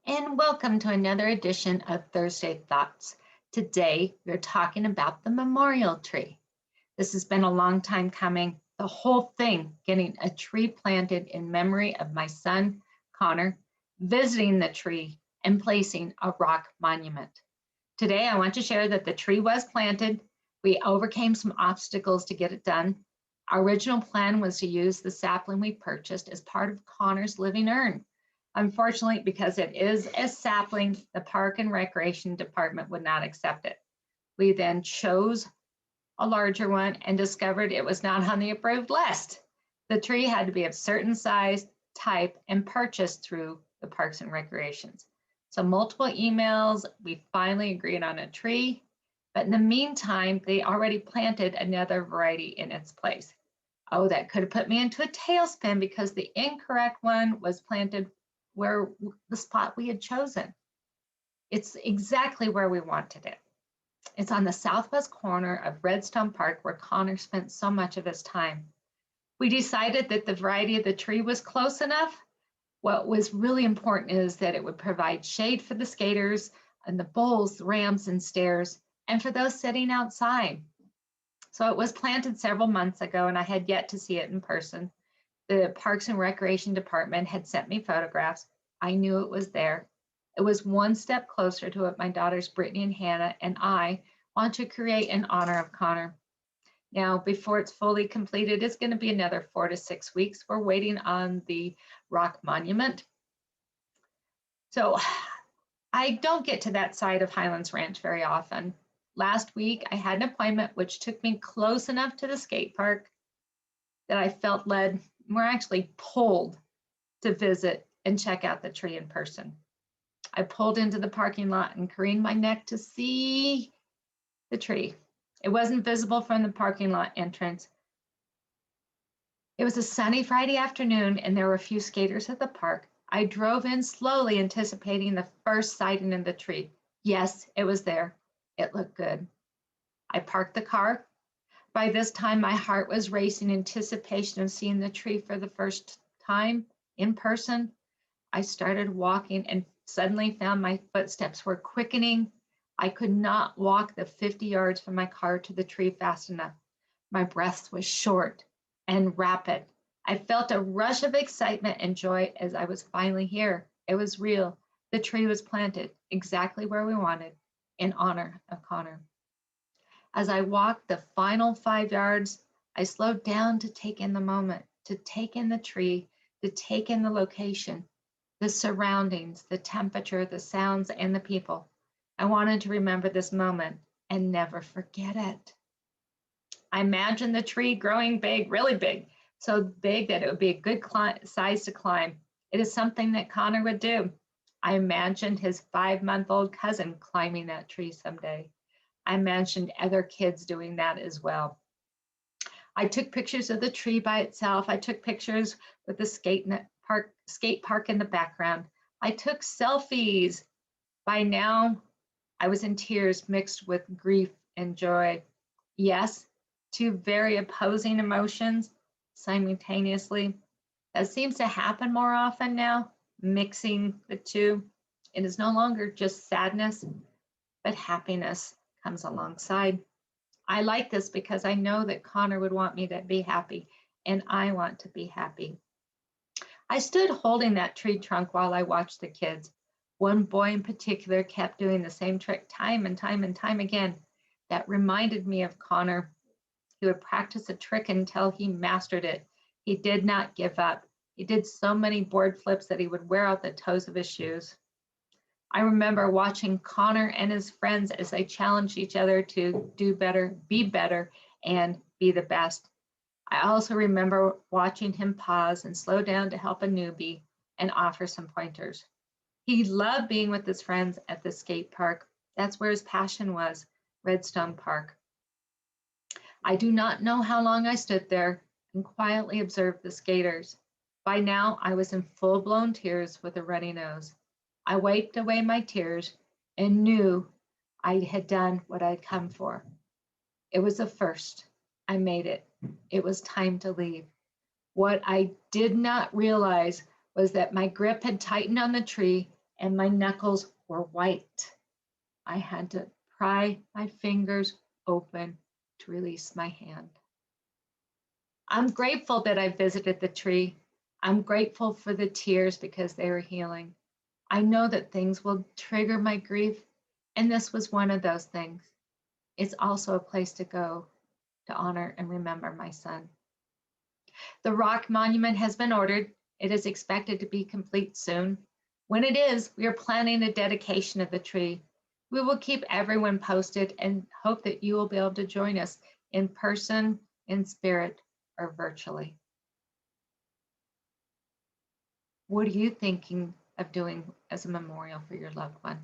And welcome to another edition of Thursday Thoughts. Today, we're talking about the memorial tree. This has been a long time coming. The whole thing, getting a tree planted in memory of my son, Connor, visiting the tree, and placing a rock monument. Today, I want to share that the tree was planted. We overcame some obstacles to get it done. Our original plan was to use the sapling we purchased as part of Connor's living urn. Unfortunately, because it is a sapling, the Park and Recreation Department would not accept it. We then chose a larger one and discovered it was not on the approved list. The tree had to be of certain size, type, and purchased through the Parks and Recreations. So multiple emails, we finally agreed on a tree, but in the meantime, they already planted another variety in its place. Oh, that could have put me into a tailspin because the incorrect one was planted where the spot we had chosen. It's exactly where we wanted it. It's on the southwest corner of Redstone Park where Connor spent so much of his time. We decided that the variety of the tree was close enough. What was really important is that it would provide shade for the skaters and the bowls, ramps, and stairs, and for those sitting outside. So it was planted several months ago, and I had yet to see it in person. The Parks and Recreation Department had sent me photographs. I knew it was there. It was one step closer to what my daughters Brittany and Hannah and I want to create in honor of Connor. Now, before it's fully completed, it's going to be another 4 to 6 weeks. We're waiting on the rock monument. So I don't get to that side of Highlands Ranch very often. Last week, I had an appointment which took me close enough to the skate park that I felt led, more actually pulled, to visit and check out the tree in person. I pulled into the parking lot and craned my neck to see the tree. It wasn't visible from the parking lot entrance. It was a sunny Friday afternoon and there were a few skaters at the park. I drove in slowly, anticipating the first sighting of the tree. Yes, it was there. It looked good. I parked the car. By this time, my heart was racing in anticipation of seeing the tree for the first time in person. I started walking and suddenly found my footsteps were quickening. I could not walk the 50 yards from my car to the tree fast enough. My breath was short and rapid. I felt a rush of excitement and joy as I was finally here. It was real. The tree was planted exactly where we wanted, in honor of Connor. As I walked the final 5 yards, I slowed down to take in the moment, to take in the tree, to take in the location, the surroundings, the temperature, the sounds, and the people. I wanted to remember this moment and never forget it. I imagined the tree growing big, really big, so big that it would be a good size to climb. It is something that Connor would do. I imagined his 5-month-old cousin climbing that tree someday. I imagined other kids doing that as well. I took pictures of the tree by itself. I took pictures with the skate park in the background. I took selfies. By now, I was in tears mixed with grief and joy. Yes, two very opposing emotions simultaneously. That seems to happen more often now, mixing the two. It is no longer just sadness, but happiness comes alongside. I like this because I know that Connor would want me to be happy, and I want to be happy. I stood holding that tree trunk while I watched the kids. One boy in particular kept doing the same trick time and time and time again. That reminded me of Connor. He would practice a trick until he mastered it. He did not give up. He did so many board flips that he would wear out the toes of his shoes. I remember watching Connor and his friends as they challenged each other to do better, and be the best. I also remember watching him pause and slow down to help a newbie and offer some pointers. He loved being with his friends at the skate park. That's where his passion was, Redstone Park. I do not know how long I stood there and quietly observed the skaters. By now, I was in full-blown tears with a runny nose. I wiped away my tears and knew I had done what I'd come for. It was a first. I made it. It was time to leave. What I did not realize was that my grip had tightened on the tree and my knuckles were white. I had to pry my fingers open to release my hand. I'm grateful that I visited the tree. I'm grateful for the tears because they were healing. I know that things will trigger my grief, and this was one of those things. It's also a place to go to honor and remember my son. The rock monument has been ordered. It is expected to be complete soon. When it is, we are planning a dedication of the tree. We will keep everyone posted and hope that you will be able to join us in person, in spirit, or virtually. What are you thinking of doing as a memorial for your loved one?